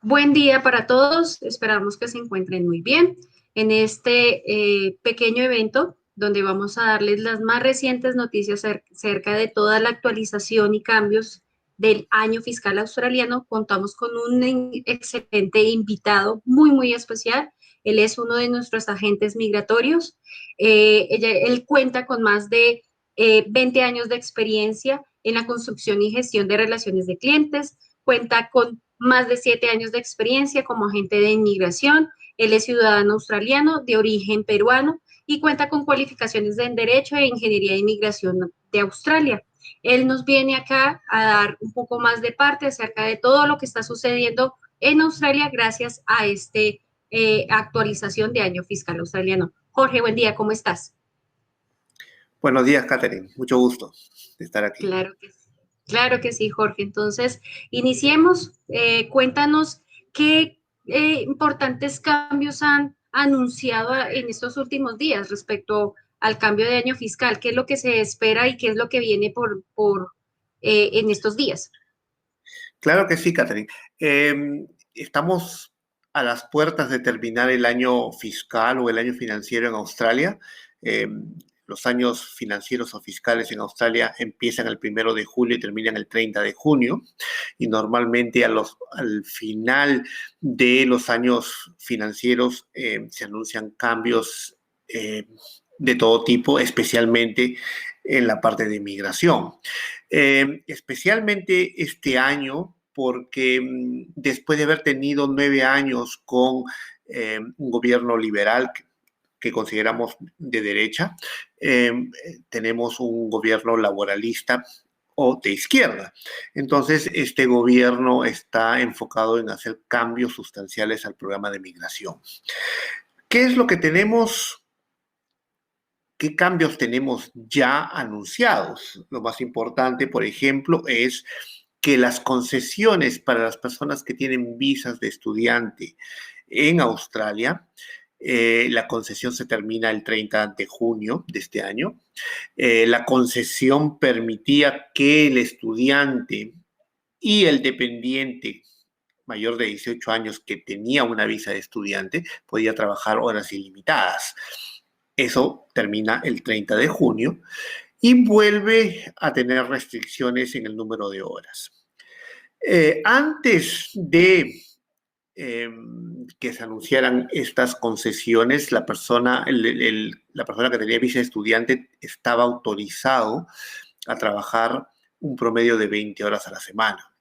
Buen día para todos, esperamos que se encuentren muy bien en este pequeño evento donde vamos a darles las más recientes noticias cerca de toda la actualización y cambios del año fiscal australiano. Contamos con un excelente invitado muy especial. Él es uno de nuestros agentes migratorios. Él cuenta con más de 20 años de experiencia en la construcción y gestión de relaciones de clientes. Cuenta con más de 7 años de experiencia como agente de inmigración. Él es ciudadano australiano de origen peruano y cuenta con cualificaciones en Derecho e Ingeniería de Inmigración de Australia. Él nos viene acá a dar un poco más de parte acerca de todo lo que está sucediendo en Australia gracias a esta actualización de año fiscal australiano. Jorge, buen día, ¿cómo estás? Buenos días, Catherine. Mucho gusto de estar aquí. Claro que sí. Claro que sí, Jorge. Entonces, iniciemos. Cuéntanos qué importantes cambios han anunciado en estos últimos días respecto al cambio de año fiscal. ¿Qué es lo que se espera y qué es lo que viene en estos días? Claro que sí, Catherine. Estamos a las puertas de terminar el año fiscal o el año financiero en Australia. Eh, los años financieros o fiscales en Australia empiezan el 1 de julio y terminan el 30 de junio. Y normalmente al final de los años financieros se anuncian cambios de todo tipo, especialmente en la parte de inmigración. Especialmente este año, porque después de haber tenido 9 años con un gobierno liberal que consideramos de derecha, tenemos un gobierno laboralista o de izquierda. Entonces, este gobierno está enfocado en hacer cambios sustanciales al programa de migración. ¿Qué es lo que tenemos? ¿Qué cambios tenemos ya anunciados? Lo más importante, por ejemplo, es que las concesiones para las personas que tienen visas de estudiante en Australia, la concesión se termina el 30 de junio de este año. La concesión permitía que el estudiante y el dependiente mayor de 18 años que tenía una visa de estudiante podía trabajar horas ilimitadas. Eso termina el 30 de junio y vuelve a tener restricciones en el número de horas. Antes de que se anunciaran estas concesiones, la persona que tenía visa de estudiante estaba autorizado a trabajar un promedio de 20 horas a la semana.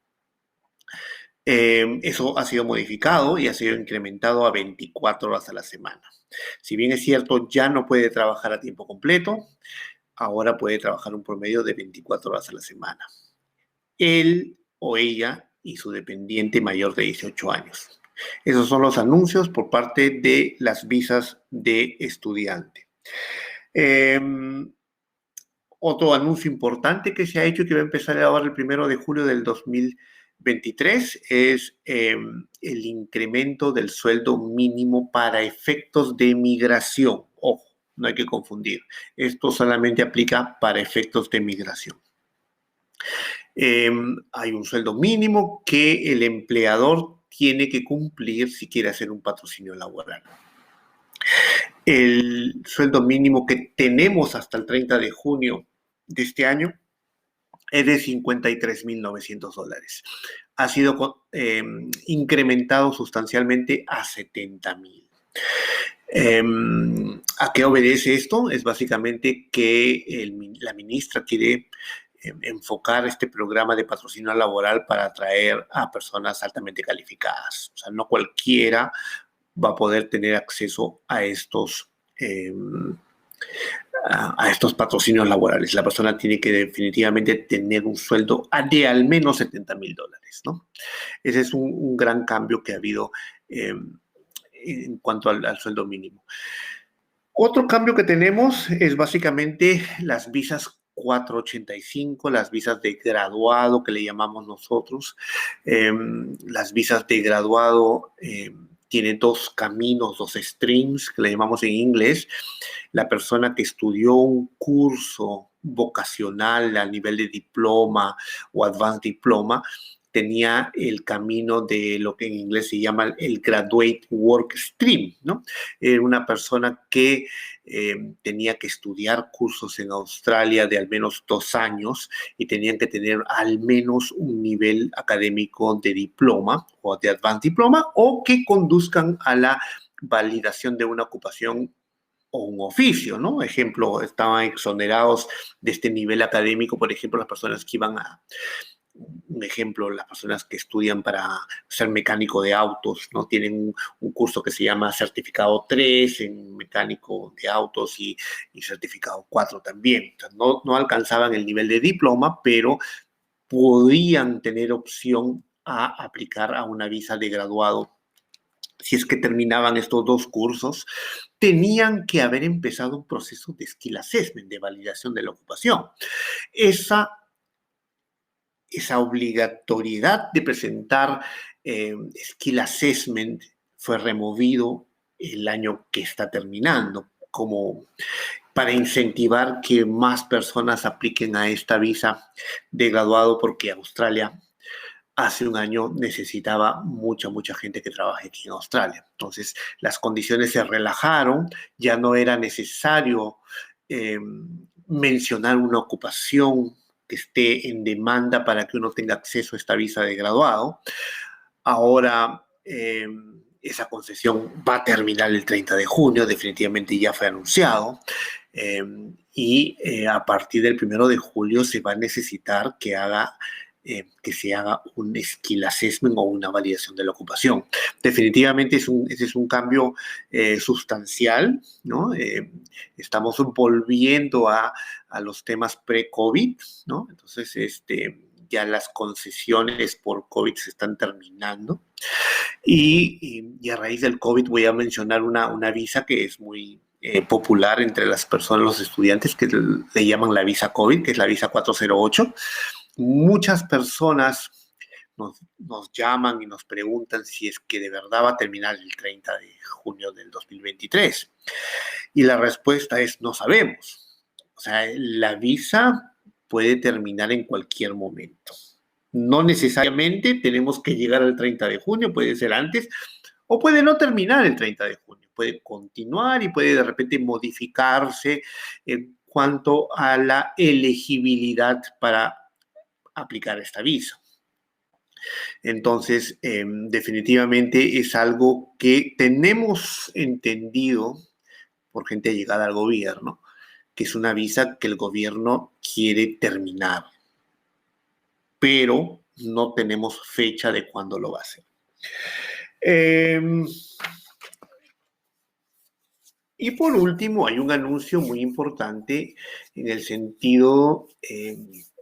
Eso ha sido modificado y ha sido incrementado a 24 horas a la semana. Si bien es cierto, ya no puede trabajar a tiempo completo, ahora puede trabajar un promedio de 24 horas a la semana. Él o ella y su dependiente mayor de 18 años. Esos son los anuncios por parte de las visas de estudiante. Otro anuncio importante que se ha hecho y que va a empezar ahora el 1 de julio del 2023 es el incremento del sueldo mínimo para efectos de migración. Ojo, no hay que confundir. Esto solamente aplica para efectos de migración. Hay un sueldo mínimo que el empleador tiene que cumplir si quiere hacer un patrocinio laboral. El sueldo mínimo que tenemos hasta el 30 de junio de este año es de $53,900. Ha sido incrementado sustancialmente a $70,000. ¿A qué obedece esto? Es básicamente que la ministra quiere enfocar este programa de patrocinio laboral para atraer a personas altamente calificadas. O sea, no cualquiera va a poder tener acceso a estos patrocinios laborales. La persona tiene que definitivamente tener un sueldo de al menos $70,000, ¿no? Ese es un gran cambio que ha habido en cuanto al sueldo mínimo. Otro cambio que tenemos es básicamente las visas 485, las visas de graduado que le llamamos nosotros. Las visas de graduado tienen dos caminos, dos streams que le llamamos en inglés. La persona que estudió un curso vocacional a nivel de diploma o advanced diploma tenía el camino de lo que en inglés se llama el Graduate Work Stream, ¿no? Era una persona que tenía que estudiar cursos en Australia de al menos 2 años y tenían que tener al menos un nivel académico de diploma o de advanced diploma o que conduzcan a la validación de una ocupación o un oficio, ¿no? Ejemplo, estaban exonerados de este nivel académico, por ejemplo, las personas que iban a, un ejemplo, las personas que estudian para ser mecánico de autos, ¿no? Tienen un curso que se llama certificado 3 en mecánico de autos y certificado 4 también. O sea, no alcanzaban el nivel de diploma, pero podían tener opción a aplicar a una visa de graduado. Si es que terminaban estos 2 cursos, tenían que haber empezado un proceso de skill assessment, de validación de la ocupación. Esa obligatoriedad de presentar skill assessment fue removido el año que está terminando, como para incentivar que más personas apliquen a esta visa de graduado, porque Australia hace un año necesitaba mucha gente que trabaje aquí en Australia. Entonces, las condiciones se relajaron, ya no era necesario mencionar una ocupación que esté en demanda para que uno tenga acceso a esta visa de graduado. Ahora, esa concesión va a terminar el 30 de junio, definitivamente ya fue anunciado. Y a partir del 1 de julio se va a necesitar que se haga un skill assessment o una validación de la ocupación. Definitivamente ese es un cambio sustancial, ¿no? Estamos volviendo a los temas pre-COVID, ¿no? Entonces, ya las concesiones por COVID se están terminando. Y a raíz del COVID voy a mencionar una visa que es muy popular entre las personas, los estudiantes, que le llaman la visa COVID, que es la visa 408. Muchas personas nos llaman y nos preguntan si es que de verdad va a terminar el 30 de junio del 2023. Y la respuesta es no sabemos. O sea, la visa puede terminar en cualquier momento. No necesariamente tenemos que llegar al 30 de junio, puede ser antes, o puede no terminar el 30 de junio. Puede continuar y puede de repente modificarse en cuanto a la elegibilidad para aplicar esta visa. Entonces, definitivamente es algo que tenemos entendido por gente llegada al gobierno, que es una visa que el gobierno quiere terminar, pero no tenemos fecha de cuándo lo va a hacer. Y por último, hay un anuncio muy importante en el sentido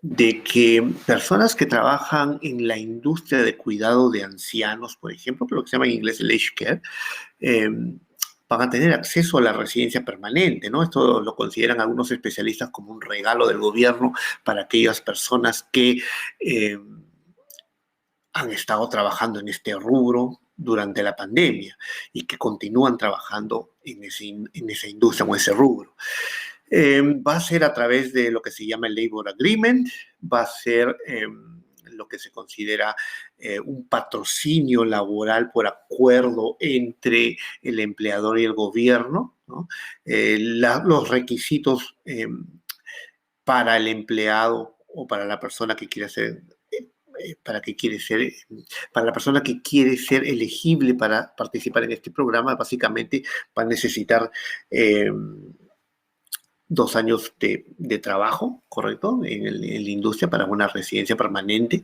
de que personas que trabajan en la industria de cuidado de ancianos, por ejemplo, lo que se llama en inglés el aged care, van a tener acceso a la residencia permanente, ¿no? Esto lo consideran algunos especialistas como un regalo del gobierno para aquellas personas que han estado trabajando en este rubro durante la pandemia y que continúan trabajando en esa industria o ese rubro. Va a ser a través de lo que se llama el Labor Agreement, va a ser lo que se considera un patrocinio laboral por acuerdo entre el empleador y el gobierno, ¿no? Los requisitos para el empleado o para la persona que quiere ser para la persona que quiere ser elegible para participar en este programa, básicamente va a necesitar 2 años de trabajo, ¿correcto? En la industria para una residencia permanente.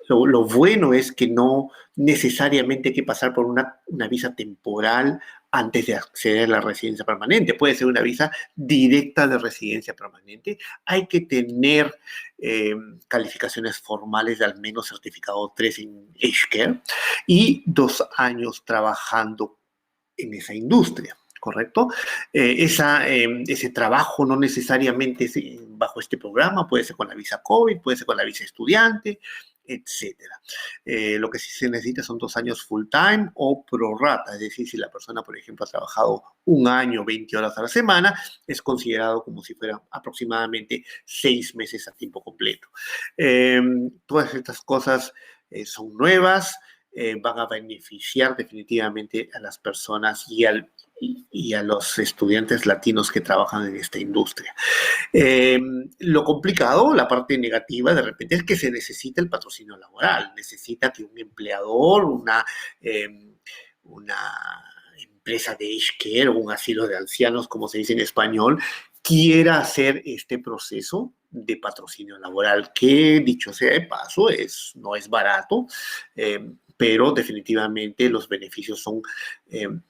Lo bueno es que no necesariamente hay que pasar por una visa temporal antes de acceder a la residencia permanente. Puede ser una visa directa de residencia permanente. Hay que tener calificaciones formales de al menos certificado 3 en aged care y 2 años trabajando en esa industria, ¿correcto? Ese trabajo no necesariamente es bajo este programa, puede ser con la visa COVID, puede ser con la visa estudiante, etcétera. Lo que sí se necesita son 2 años full time o pro rata, es decir, si la persona, por ejemplo, ha trabajado 1 año, 20 horas a la semana, es considerado como si fuera aproximadamente 6 meses a tiempo completo. Todas estas cosas son nuevas, van a beneficiar definitivamente a las personas y a los estudiantes latinos que trabajan en esta industria. Lo complicado, la parte negativa de repente es que se necesita el patrocinio laboral, necesita que un empleador, una empresa de aged care o un asilo de ancianos, como se dice en español, quiera hacer este proceso de patrocinio laboral, que dicho sea de paso, no es barato, pero definitivamente los beneficios son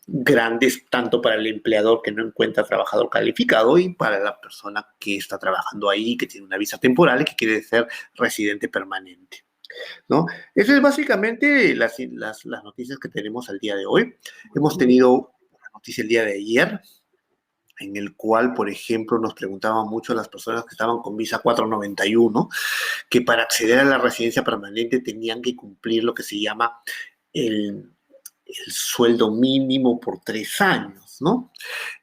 grandes tanto para el empleador que no encuentra trabajador calificado y para la persona que está trabajando ahí, que tiene una visa temporal y que quiere ser residente permanente, ¿no? Esas es básicamente las noticias que tenemos al día de hoy. Hemos tenido una noticia el día de ayer, en el cual, por ejemplo, nos preguntaban mucho las personas que estaban con visa 491, que para acceder a la residencia permanente tenían que cumplir lo que se llama el sueldo mínimo por 3 años, ¿no?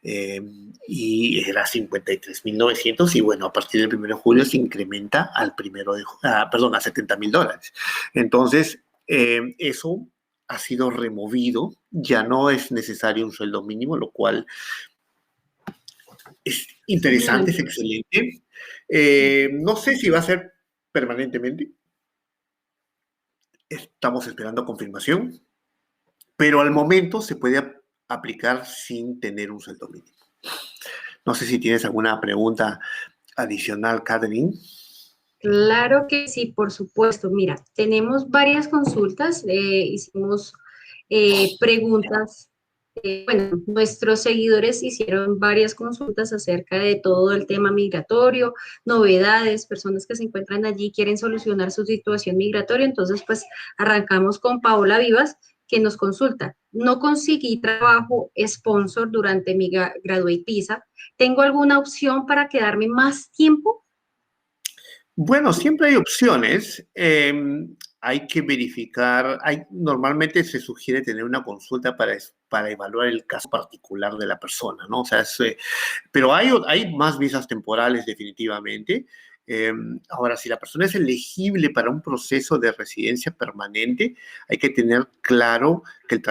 Y era 53.900 y bueno, a partir del 1 de julio se incrementa al a $70,000. Entonces, eso ha sido removido, ya no es necesario un sueldo mínimo, lo cual es interesante, es excelente. No sé si va a ser permanentemente. Estamos esperando confirmación, pero al momento se puede aplicar sin tener un sueldo mínimo. No sé si tienes alguna pregunta adicional, Catherine. Claro que sí, por supuesto. Mira, tenemos varias consultas, hicimos preguntas. Bueno, nuestros seguidores hicieron varias consultas acerca de todo el tema migratorio, novedades, personas que se encuentran allí quieren solucionar su situación migratoria. Entonces, pues arrancamos con Paola Vivas, que nos consulta. No conseguí trabajo sponsor durante mi Graduate Visa. ¿Tengo alguna opción para quedarme más tiempo? Bueno, siempre hay opciones. Hay que verificar. Normalmente se sugiere tener una consulta para evaluar el caso particular de la persona, ¿no? O sea, pero hay más visas temporales definitivamente. Ahora, si la persona es elegible para un proceso de residencia permanente, hay que tener claro que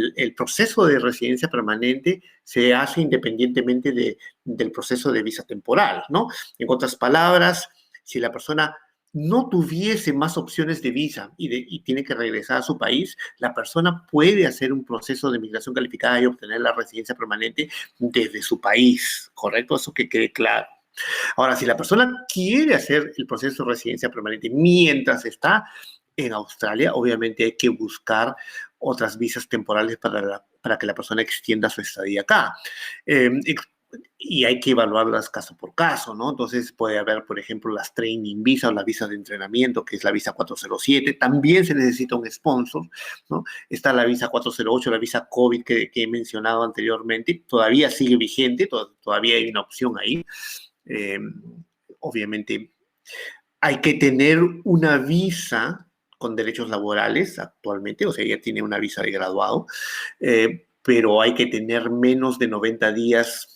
el proceso de residencia permanente se hace independientemente del proceso de visa temporal, ¿no? En otras palabras, si la persona no tuviese más opciones de visa y tiene que regresar a su país, la persona puede hacer un proceso de migración calificada y obtener la residencia permanente desde su país, ¿correcto? Eso que quede claro. Ahora, si la persona quiere hacer el proceso de residencia permanente mientras está en Australia, obviamente hay que buscar otras visas temporales para que la persona extienda su estadía acá. Y hay que evaluarlas caso por caso, ¿no? Entonces puede haber, por ejemplo, las training visa o la visa de entrenamiento, que es la visa 407. También se necesita un sponsor, ¿no? Está la visa 408, la visa COVID que he mencionado anteriormente. Todavía sigue vigente, todavía hay una opción ahí. Obviamente hay que tener una visa con derechos laborales actualmente, o sea, ya tiene una visa de graduado, pero hay que tener menos de 90 días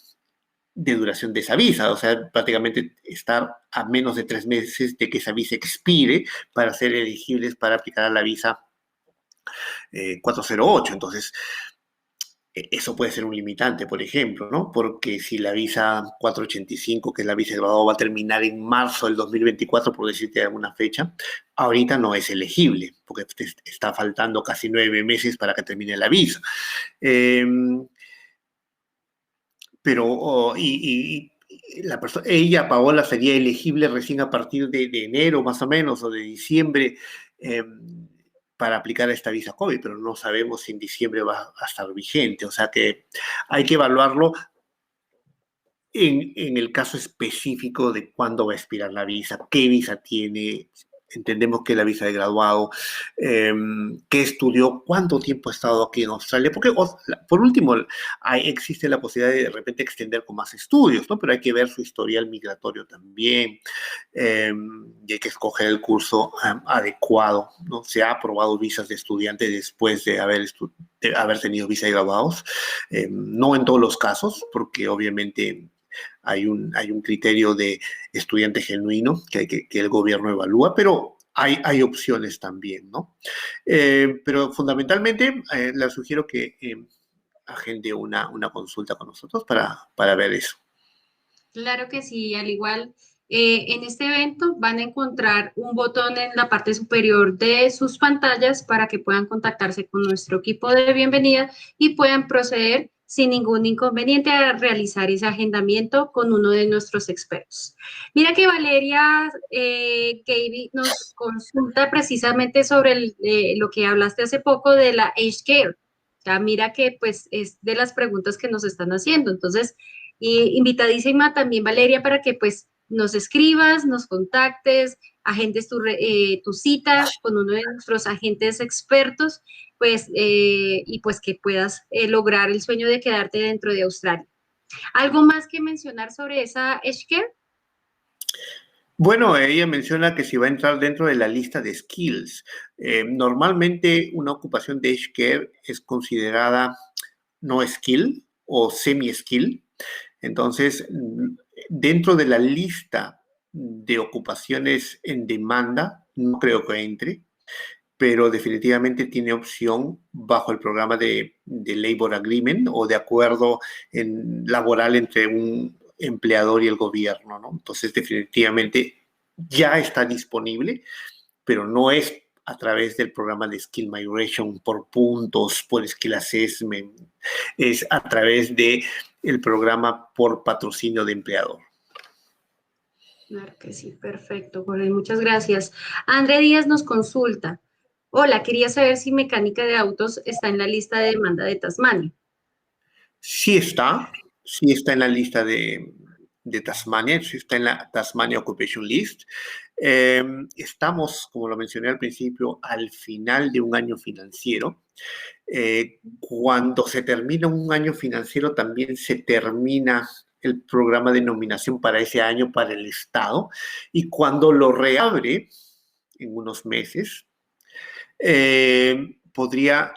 de duración de esa visa, o sea, prácticamente estar a menos de 3 meses de que esa visa expire para ser elegibles para aplicar a la visa 408. Entonces, eso puede ser un limitante, por ejemplo, ¿no? Porque si la visa 485, que es la visa de graduado, va a terminar en marzo del 2024, por decirte alguna fecha, ahorita no es elegible, porque está faltando casi 9 meses para que termine la visa. Pero ella, Paola, sería elegible recién a partir de enero más o menos o de diciembre para aplicar esta visa COVID, pero no sabemos si en diciembre va a estar vigente. O sea que hay que evaluarlo en el caso específico de cuándo va a expirar la visa, qué visa tiene, entendemos que la visa de graduado, qué estudió, cuánto tiempo ha estado aquí en Australia, porque por último existe la posibilidad de repente extender con más estudios, ¿no? Pero hay que ver su historial migratorio también, y hay que escoger el curso adecuado, ¿no? Se ha aprobado visas de estudiantes después de haber tenido visa de graduados, no en todos los casos, porque obviamente hay un criterio de estudiante genuino que el gobierno evalúa, pero hay opciones también, ¿no? Pero fundamentalmente le sugiero que agende una consulta con nosotros para ver eso. Claro que sí, al igual, en este evento van a encontrar un botón en la parte superior de sus pantallas para que puedan contactarse con nuestro equipo de bienvenida y puedan proceder sin ningún inconveniente a realizar ese agendamiento con uno de nuestros expertos. Mira que Valeria Gaby nos consulta precisamente sobre lo que hablaste hace poco de la Age Care. Ya mira que pues es de las preguntas que nos están haciendo. Entonces, y invitadísima también, Valeria, para que pues nos escribas, nos contactes, agendes tu cita con uno de nuestros agentes expertos, pues, y pues que puedas lograr el sueño de quedarte dentro de Australia. ¿Algo más que mencionar sobre esa Edgecare? Bueno, ella menciona que si va a entrar dentro de la lista de skills. Normalmente una ocupación de Aged Care es considerada no skill o semi-skill. Entonces, dentro de la lista de ocupaciones en demanda, no creo que entre, pero definitivamente tiene opción bajo el programa de Labor Agreement o de acuerdo laboral entre un empleador y el gobierno, ¿no? Entonces, definitivamente ya está disponible, pero no es a través del programa de Skill Migration por puntos, por Skill Assessment, es a través del programa por patrocinio de empleador. Claro que sí, perfecto, Jorge, muchas gracias. André Díaz nos consulta. Hola, quería saber si mecánica de autos está en la lista de demanda de Tasmania. Sí está en la lista de Tasmania, sí está en la Tasmania Occupation List. Estamos, como lo mencioné al principio, al final de un año financiero. Cuando se termina un año financiero, también se termina el programa de nominación para ese año para el Estado. Y cuando lo reabre en unos meses, podría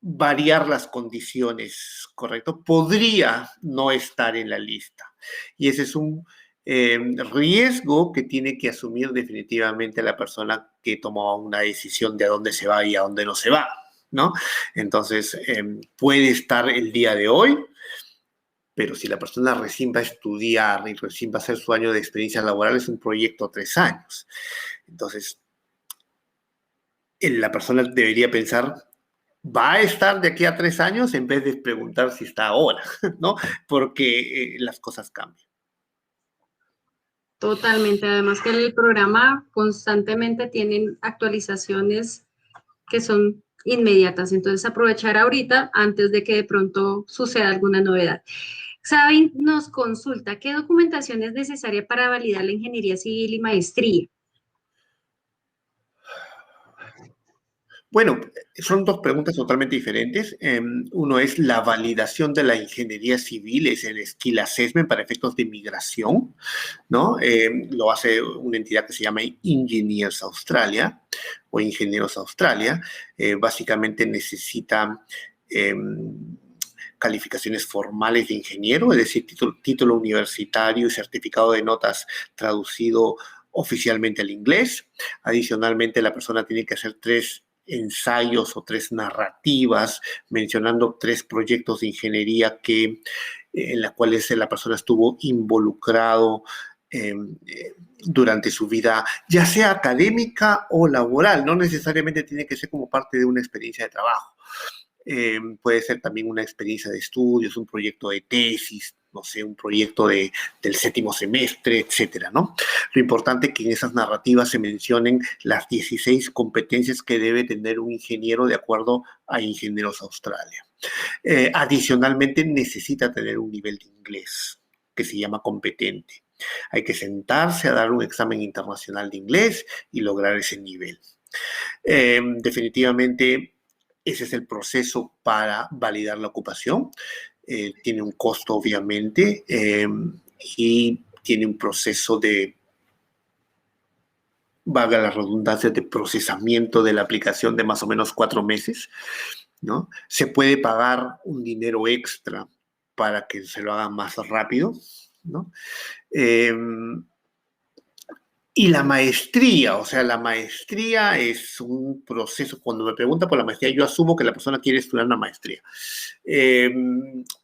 variar las condiciones, ¿correcto? Podría no estar en la lista. Y ese es un riesgo que tiene que asumir definitivamente la persona que tomó una decisión de a dónde se va y a dónde no se va, ¿no? Entonces, puede estar el día de hoy, pero si la persona recién va a estudiar y recién va a hacer su año de experiencia laboral, es un proyecto a 3 años. Entonces, la persona debería pensar, va a estar de aquí a 3 años en vez de preguntar si está ahora, ¿no? Porque las cosas cambian. Totalmente, además que el programa constantemente tienen actualizaciones que son inmediatas, entonces aprovechar ahorita antes de que de pronto suceda alguna novedad. Sabin nos consulta, ¿qué documentación es necesaria para validar la ingeniería civil y maestría? Bueno, son dos preguntas totalmente diferentes. Uno es la validación de la ingeniería civil, es el Skill Assessment para efectos de migración, ¿no? Lo hace una entidad que se llama Engineers Australia o Ingenieros Australia. Básicamente necesita calificaciones formales de ingeniero, es decir, título universitario y certificado de notas traducido oficialmente al inglés. Adicionalmente, la persona tiene que hacer 3 ensayos o 3 narrativas mencionando 3 proyectos de ingeniería en las cuales la persona estuvo involucrado durante su vida, ya sea académica o laboral. No necesariamente tiene que ser como parte de una experiencia de trabajo. Puede ser también una experiencia de estudios, un proyecto de tesis, no sé, un proyecto del 7º semestre, etcétera, ¿no? Lo importante es que en esas narrativas se mencionen las 16 competencias que debe tener un ingeniero de acuerdo a Ingenieros Australia. Adicionalmente, necesita tener un nivel de inglés que se llama competente. Hay que sentarse a dar un examen internacional de inglés y lograr ese nivel. Definitivamente, ese es el proceso para validar la ocupación. Tiene un costo, obviamente, y tiene un proceso de, valga la redundancia, de procesamiento de la aplicación de más o menos 4 meses, ¿no? Se puede pagar un dinero extra para que se lo haga más rápido, ¿no? Y la maestría, o sea, la maestría es un proceso. Cuando me pregunta por la maestría, yo asumo que la persona quiere estudiar una maestría.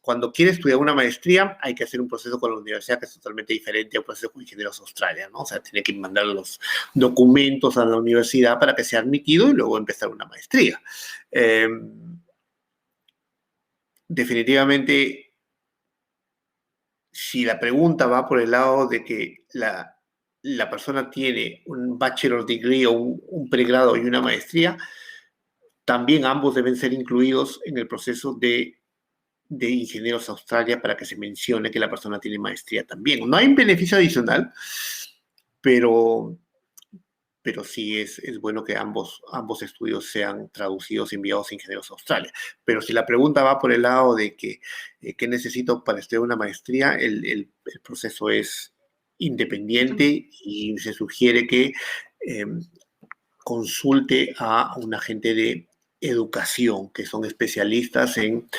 Cuando quiere estudiar una maestría, hay que hacer un proceso con la universidad que es totalmente diferente a un proceso con Ingenieros Australia, ¿no? O sea, tiene que mandar los documentos a la universidad para que sea admitido y luego empezar una maestría. Definitivamente, si la pregunta va por el lado de que la persona tiene un bachelor degree o un pregrado y una maestría, también ambos deben ser incluidos en el proceso de Ingenieros Australia para que se mencione que la persona tiene maestría también. No hay un beneficio adicional, pero sí es bueno que ambos estudios sean traducidos y enviados a Ingenieros Australia. Pero si la pregunta va por el lado de que ¿qué necesito para estudiar una maestría? El proceso es independiente y se sugiere que consulte a un agente de educación, que son especialistas en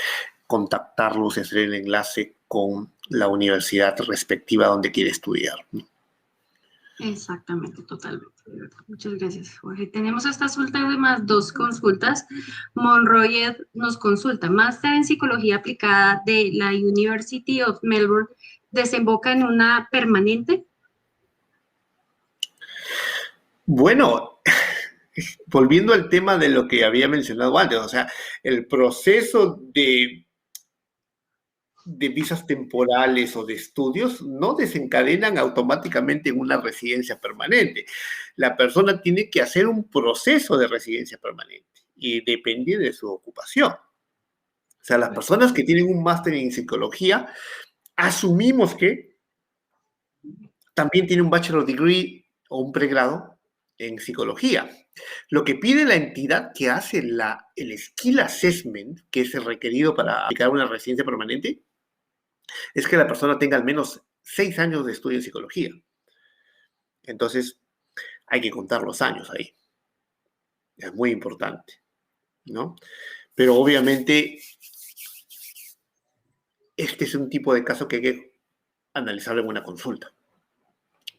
contactarlos y hacer el enlace con la universidad respectiva donde quiere estudiar. Exactamente, totalmente. Muchas gracias, Jorge. Tenemos estas últimas 2 consultas. Monroy Ed nos consulta, máster en psicología aplicada de la University of Melbourne, ¿desemboca en una permanente? Bueno, volviendo al tema de lo que había mencionado antes, o sea, el proceso de visas temporales o de estudios no desencadenan automáticamente en una residencia permanente. La persona tiene que hacer un proceso de residencia permanente y depende de su ocupación. O sea, las personas que tienen un máster en psicología, asumimos que también tienen un bachelor degree o un pregrado en psicología. Lo que pide la entidad que hace el skill assessment, que es el requerido para aplicar una residencia permanente, es que la persona tenga al menos 6 años de estudio en psicología. Entonces, hay que contar los años ahí. Es muy importante, ¿no? Pero obviamente, este es un tipo de caso que hay que analizarlo en una consulta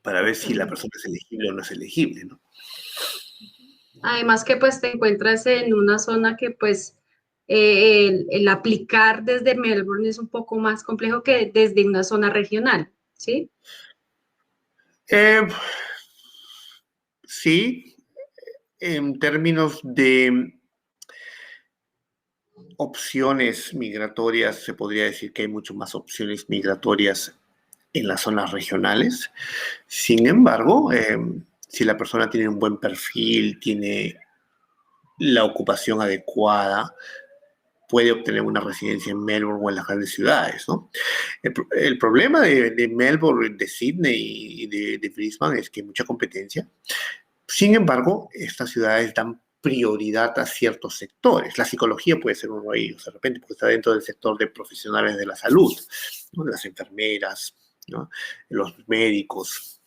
para ver si la persona es elegible o no es elegible, ¿no? Además que pues te encuentras en una zona que pues el aplicar desde Melbourne es un poco más complejo que desde una zona regional, ¿sí? Sí, en términos de opciones migratorias, se podría decir que hay mucho más opciones migratorias en las zonas regionales. Sin embargo, si la persona tiene un buen perfil, tiene la ocupación adecuada, puede obtener una residencia en Melbourne o en las grandes ciudades, ¿no? El problema de Melbourne, de Sydney y de Brisbane es que hay mucha competencia. Sin embargo, estas ciudades dan prioridad a ciertos sectores. La psicología puede ser uno de ellos, de repente, porque está dentro del sector de profesionales de la salud, ¿no? Las enfermeras, ¿no? Los médicos.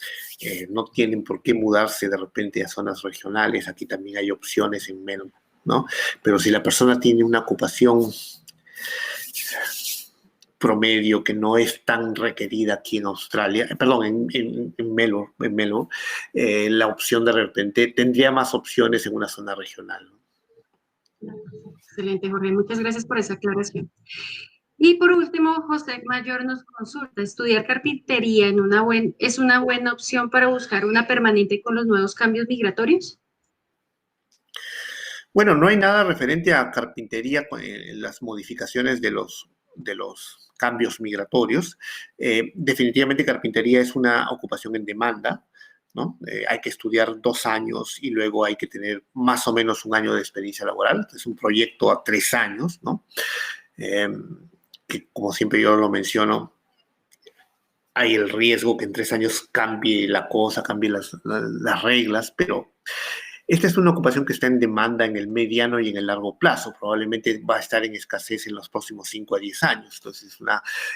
No tienen por qué mudarse de repente a zonas regionales. Aquí también hay opciones en Melbourne, ¿no? Pero si la persona tiene una ocupación promedio que no es tan requerida aquí en Australia, perdón, en Melbourne, la opción de repente tendría más opciones en una zona regional. Excelente, Jorge. Muchas gracias por esa aclaración. Y por último, José Mayor nos consulta, ¿estudiar carpintería es una buena opción para buscar una permanente con los nuevos cambios migratorios? Bueno, no hay nada referente a carpintería con las modificaciones de los cambios migratorios. Definitivamente carpintería es una ocupación en demanda, ¿no? Hay que estudiar 2 años y luego hay que tener más o menos 1 año de experiencia laboral. Es un proyecto a 3 años, ¿no? Que como siempre yo lo menciono, hay el riesgo que en 3 años cambie la cosa, cambie las reglas, pero esta es una ocupación que está en demanda en el mediano y en el largo plazo. Probablemente va a estar en escasez en los próximos 5 a 10 años. Entonces,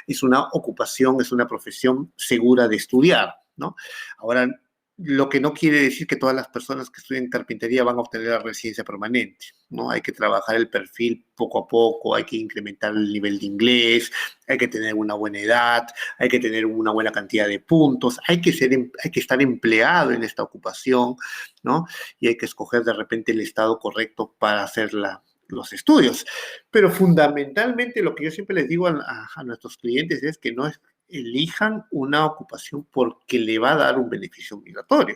es una ocupación, es una profesión segura de estudiar, ¿no? Ahora, lo que no quiere decir que todas las personas que estudian carpintería van a obtener la residencia permanente, ¿no? Hay que trabajar el perfil poco a poco, hay que incrementar el nivel de inglés, hay que tener una buena edad, hay que tener una buena cantidad de puntos, hay que estar empleado en esta ocupación, ¿no? Y hay que escoger de repente el estado correcto para hacer los estudios. Pero fundamentalmente lo que yo siempre les digo a nuestros clientes es que no elijan una ocupación porque le va a dar un beneficio migratorio.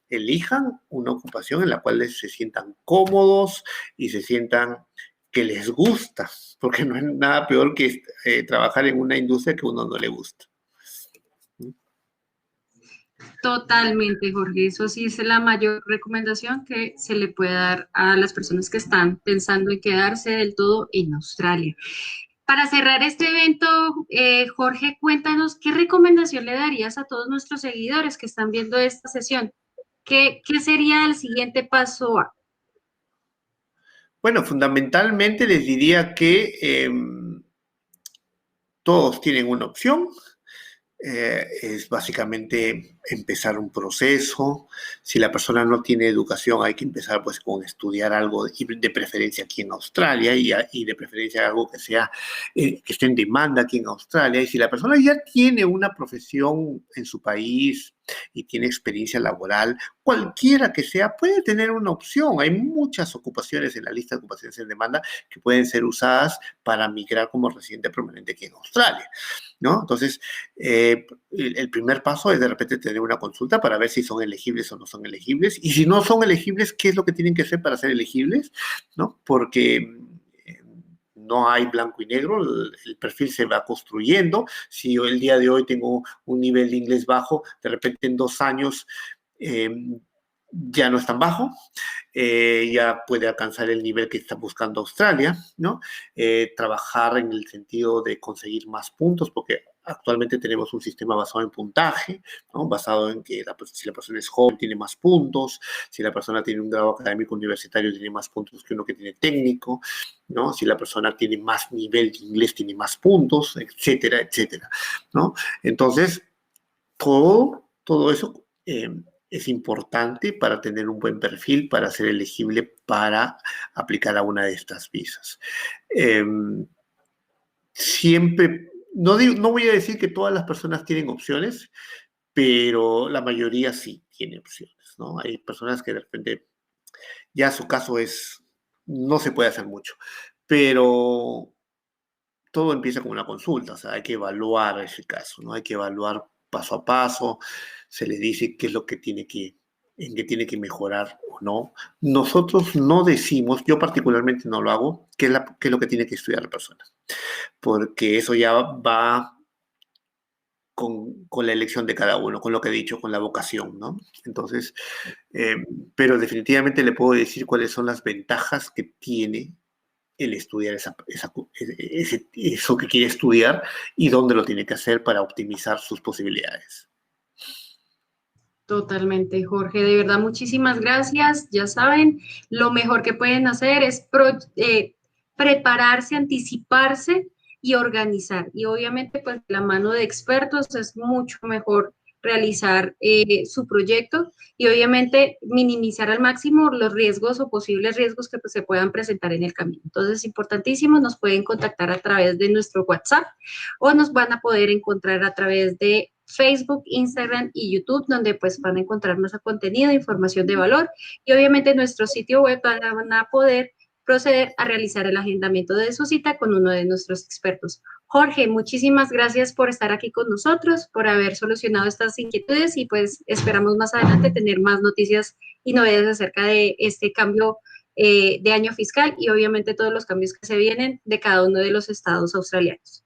Elijan una ocupación en la cual se sientan cómodos y se sientan que les gusta, porque no es nada peor que trabajar en una industria que a uno no le gusta. Totalmente, Jorge. Eso sí es la mayor recomendación que se le puede dar a las personas que están pensando en quedarse del todo en Australia. Para cerrar este evento, Jorge, cuéntanos qué recomendación le darías a todos nuestros seguidores que están viendo esta sesión. ¿Qué sería el siguiente paso A? Bueno, fundamentalmente les diría que todos tienen una opción. Es básicamente empezar un proceso. Si la persona no tiene educación, hay que empezar pues con estudiar algo de preferencia aquí en Australia y de preferencia algo que sea que esté en demanda aquí en Australia. Y si la persona ya tiene una profesión en su país y tiene experiencia laboral, cualquiera que sea, puede tener una opción. Hay muchas ocupaciones en la lista de ocupaciones en demanda que pueden ser usadas para migrar como residente permanente aquí en Australia, ¿no? Entonces, el primer paso es de repente tener una consulta para ver si son elegibles o no son elegibles. Y si no son elegibles, ¿qué es lo que tienen que hacer para ser elegibles? ¿No? Porque no hay blanco y negro, el perfil se va construyendo. Si yo el día de hoy tengo un nivel de inglés bajo, de repente en 2 años eh, ya no es tan bajo, ya puede alcanzar el nivel que está buscando Australia, ¿no? Trabajar en el sentido de conseguir más puntos, porque actualmente tenemos un sistema basado en puntaje, ¿no? Basado en que si la persona es joven tiene más puntos, si la persona tiene un grado académico universitario tiene más puntos que uno que tiene técnico, ¿no? Si la persona tiene más nivel de inglés tiene más puntos, etcétera, etcétera, ¿no? Entonces, todo eso es importante para tener un buen perfil, para ser elegible para aplicar a una de estas visas. Eh, Siempre, no voy a decir que todas las personas tienen opciones, pero la mayoría sí tiene opciones, ¿no? Hay personas que de repente ya su caso no se puede hacer mucho, pero todo empieza con una consulta, o sea, hay que evaluar ese caso, ¿no? Hay que evaluar paso a paso, se le dice qué es lo que en qué tiene que mejorar o no. Nosotros no decimos, yo particularmente no lo hago, qué es lo que tiene que estudiar la persona, porque eso ya va con la elección de cada uno, con lo que he dicho, con la vocación, ¿no? Entonces, eh, pero definitivamente le puedo decir cuáles son las ventajas que tiene el estudiar eso que quiere estudiar y dónde lo tiene que hacer para optimizar sus posibilidades. Totalmente, Jorge. De verdad, muchísimas gracias. Ya saben, lo mejor que pueden hacer es prepararse, anticiparse y organizar. Y obviamente, pues la mano de expertos es mucho mejor realizar su proyecto y obviamente minimizar al máximo los riesgos o posibles riesgos que pues, se puedan presentar en el camino. Entonces, importantísimo, nos pueden contactar a través de nuestro WhatsApp o nos van a poder encontrar a través de Facebook, Instagram y YouTube, donde pues van a encontrar nuestro contenido, información de valor y obviamente en nuestro sitio web van a poder proceder a realizar el agendamiento de su cita con uno de nuestros expertos. Jorge, muchísimas gracias por estar aquí con nosotros, por haber solucionado estas inquietudes y pues esperamos más adelante tener más noticias y novedades acerca de este cambio de año fiscal y obviamente todos los cambios que se vienen de cada uno de los estados australianos.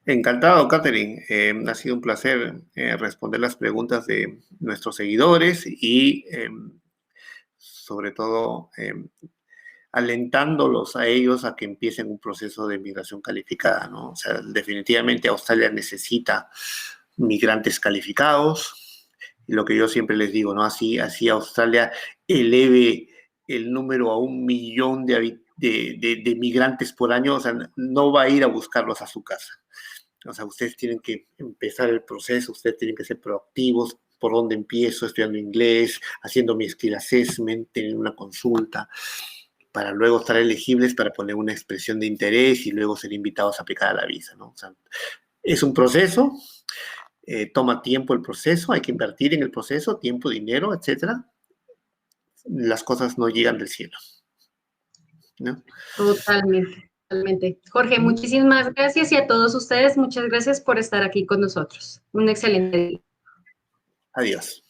Encantado, Catherine. Ha sido un placer responder las preguntas de nuestros seguidores y sobre todo alentándolos a ellos a que empiecen un proceso de migración calificada, ¿no? O sea, definitivamente Australia necesita migrantes calificados, y lo que yo siempre les digo, ¿no? Así Australia eleve el número a 1 millón de migrantes por año, o sea, no va a ir a buscarlos a su casa. O sea, ustedes tienen que empezar el proceso, ustedes tienen que ser proactivos. ¿Por dónde empiezo? Estudiando inglés, haciendo mi skill assessment, teniendo una consulta, para luego estar elegibles para poner una expresión de interés y luego ser invitados a aplicar a la visa, ¿no? O sea, es un proceso, toma tiempo el proceso, hay que invertir en el proceso, tiempo, dinero, etcétera. Las cosas no llegan del cielo, ¿no? Totalmente, totalmente. Jorge, muchísimas gracias y a todos ustedes, muchas gracias por estar aquí con nosotros. Un excelente día. Adiós.